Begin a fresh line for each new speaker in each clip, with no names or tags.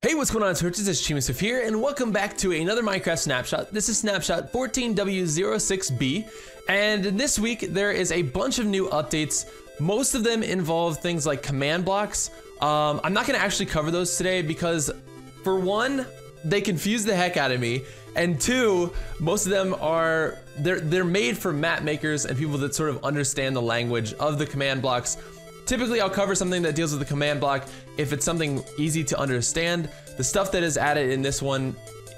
Hey, what's going on, Twitch? This is SLIMES here, and welcome back to another Minecraft snapshot. This is Snapshot 14w06b, and this week there is a bunch of new updates. Most of them involve things like command blocks. I'm not going to actually cover those today because, for one, they confuse the heck out of me, and two, most of them are they're made for map makers and people that sort of understand the language of the command blocks. Typically, I'll cover something that deals with the command block if it's something easy to understand. The stuff that is added in this one,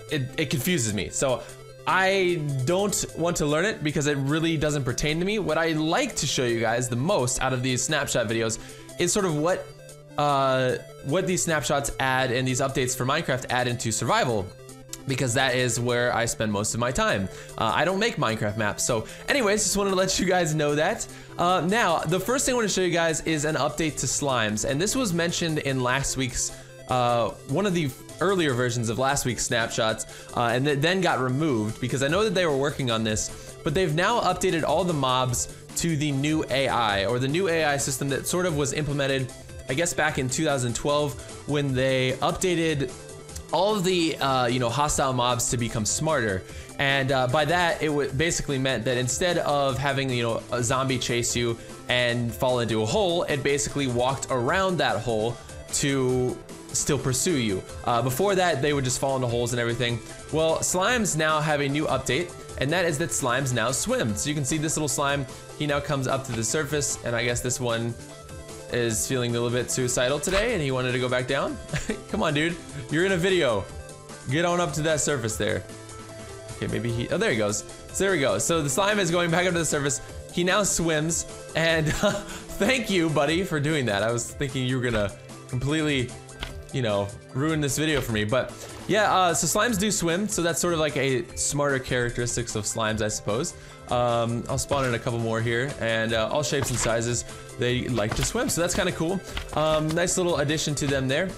it confuses me. So I don't want to learn it because it really doesn't pertain to me. What I like to show you guys the most out of these snapshot videos is sort of what these snapshots add and these updates for Minecraft add into survival, because that is where I spend most of my time. I don't make Minecraft maps. So anyways, just wanted to let you guys know that. Now, the first thing I want to show you guys is an update to slimes. And this was mentioned in last week's, one of the earlier versions of last week's snapshots, and it then got removed because I know that they were working on this, but they've now updated all the mobs to the new AI, or the new AI system that sort of was implemented, I guess, back in 2012 when they updated all of the hostile mobs to become smarter. And by that, it basically meant that instead of having a zombie chase you and fall into a hole, it basically walked around that hole to still pursue you. Before that, they would just fall into holes and everything. Well, slimes now have a new update, and that is that slimes now swim. So you can see this little slime, he now comes up to the surface, and I guess this one is feeling a little bit suicidal today and he wanted to go back down. Come on, dude, you're in a video. Get on up to that surface there. Okay, maybe oh, there he goes. So there we go. So the slime is going back up to the surface. He now swims, and thank you, buddy, for doing that. I was thinking you were gonna completely, ruin this video for me, but yeah, so slimes do swim, so that's sort of like a smarter characteristics of slimes, I suppose. I'll spawn in a couple more here, and all shapes and sizes, they like to swim, so that's kind of cool. Nice little addition to them there.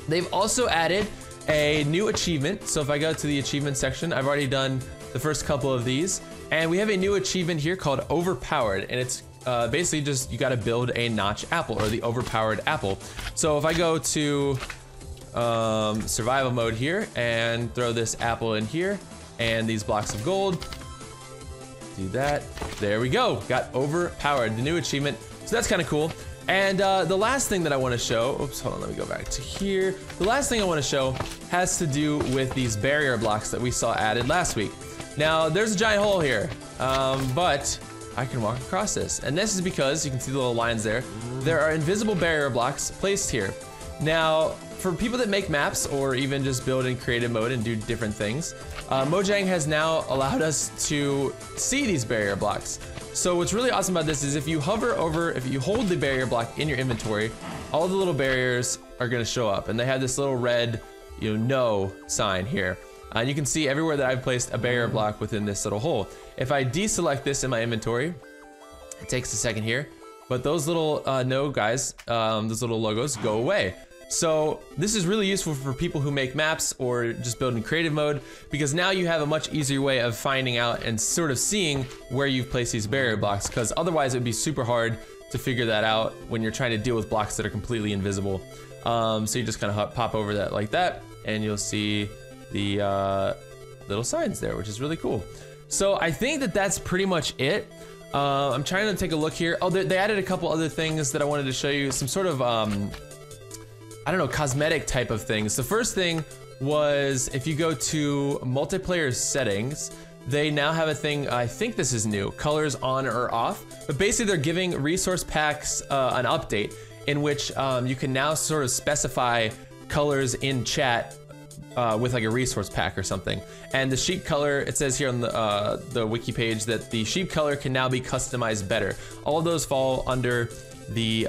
They've also added a new achievement, so if I go to the achievement section, I've already done the first couple of these, and we have a new achievement here called Overpowered, and it's basically just you gotta build a notch apple, or the overpowered apple. So if I go to survival mode here and throw this apple in here and these blocks of gold, do that, there we go, got overpowered, the new achievement. So that's kind of cool. And the last thing that I want to show, oops, hold on, let me go back to here. The last thing I want to show has to do with these barrier blocks that we saw added last week. Now, there's a giant hole here, but I can walk across this. And this is because, you can see the little lines there, there are invisible barrier blocks placed here. Now, for people that make maps, or even just build in creative mode and do different things, Mojang has now allowed us to see these barrier blocks. So what's really awesome about this is if you hover over, if you hold the barrier block in your inventory, all the little barriers are gonna show up, and they have this little red, no sign here. And you can see everywhere that I've placed a barrier block within this little hole. If I deselect this in my inventory, it takes a second here, but those little no guys, those little logos go away. So this is really useful for people who make maps or just build in creative mode, because now you have a much easier way of finding out and sort of seeing where you've placed these barrier blocks, because otherwise it would be super hard to figure that out when you're trying to deal with blocks that are completely invisible. So you just kind of pop over that like that, and you'll see the little signs there, which is really cool. So I think that that's pretty much it. I'm trying to take a look here. Oh, they added a couple other things that I wanted to show you, some sort of I don't know, cosmetic type of things. The first thing was, if you go to multiplayer settings, they now have a thing, I think this is new, colors on or off, but basically they're giving resource packs an update in which you can now sort of specify colors in chat with like a resource pack or something. And the sheep color, it says here on the wiki page that the sheep color can now be customized better. All of those fall under the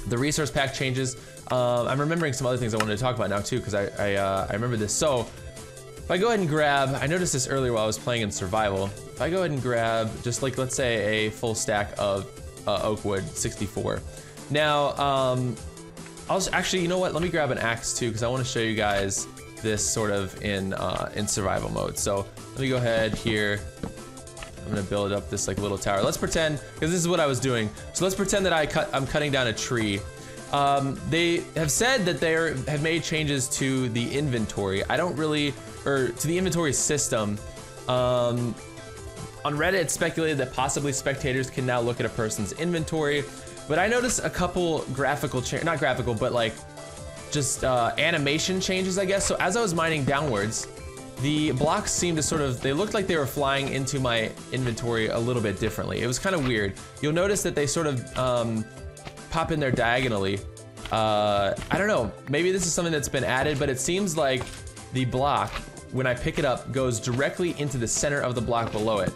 resource pack changes. I'm remembering some other things I wanted to talk about now too, because I remember this. So if I go ahead and grab, I noticed this earlier while I was playing in survival. If I go ahead and grab just like, let's say, a full stack of oak wood 64. Now, I'll actually, you know what? Let me grab an axe too, because I want to show you guys this sort of in survival mode. So let me go ahead here. I'm gonna build up this like little tower. Let's pretend, because this is what I was doing. So let's pretend that I'm cutting down a tree. They have said that they have made changes to the inventory. I don't really, or to the inventory system. On Reddit, it's speculated that possibly spectators can now look at a person's inventory, but I noticed a couple graphical not graphical, but like just animation changes, I guess. So as I was mining downwards, the blocks seemed to sort of, they looked like they were flying into my inventory a little bit differently. It was kind of weird. You'll notice that they sort of pop in there diagonally. I don't know, maybe this is something that's been added, but it seems like the block, when I pick it up, goes directly into the center of the block below it.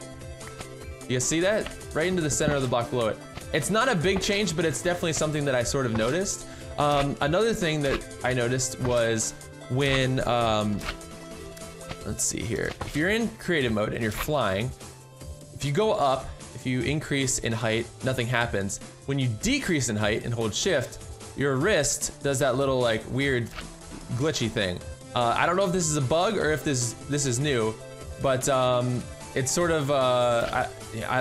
You see that? Right into the center of the block below it. It's not a big change, but it's definitely something that I sort of noticed. Another thing that I noticed was when, let's see here. If you're in creative mode and you're flying, if you go up, if you increase in height, nothing happens. When you decrease in height and hold shift, your wrist does that little like weird glitchy thing. I don't know if this is a bug or if this is new, but it's sort of, I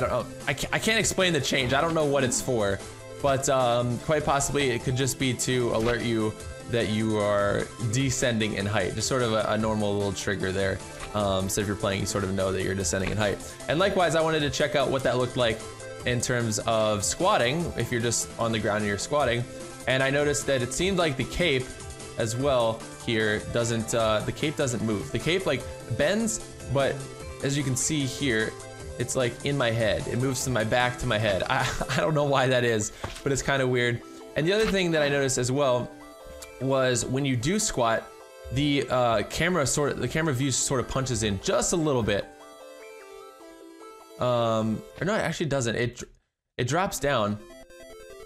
don't know. I can't explain the change. I don't know what it's for, but quite possibly it could just be to alert you that you are descending in height. Just sort of a normal little trigger there. So if you're playing, you sort of know that you're descending in height. And likewise, I wanted to check out what that looked like in terms of squatting, if you're just on the ground and you're squatting. And I noticed that it seemed like the cape as well here doesn't, the cape doesn't move. The cape like bends, but as you can see here, it's like in my head. It moves from my back to my head. I don't know why that is, but it's kind of weird. And the other thing that I noticed as well was when you do squat, the camera view sort of punches in just a little bit. Or no, it actually doesn't. It drops down.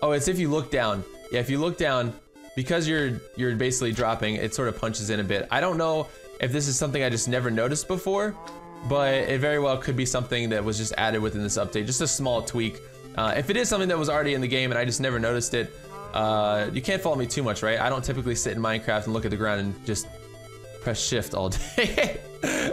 Oh, it's if you look down. Yeah, if you look down, because you're basically dropping, it sort of punches in a bit. I don't know if this is something I just never noticed before, but it very well could be something that was just added within this update, just a small tweak. If it is something that was already in the game and I just never noticed it, you can't fault me too much, right? I don't typically sit in Minecraft and look at the ground and just press shift all day.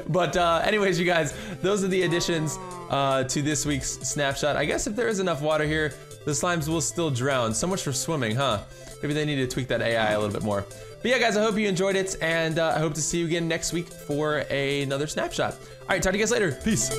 But anyways, you guys, those are the additions to this week's snapshot. I guess if there is enough water here, the slimes will still drown. So much for swimming, huh? Maybe they need to tweak that AI a little bit more. But yeah, guys, I hope you enjoyed it, and I hope to see you again next week for another snapshot. All right, talk to you guys later. Peace.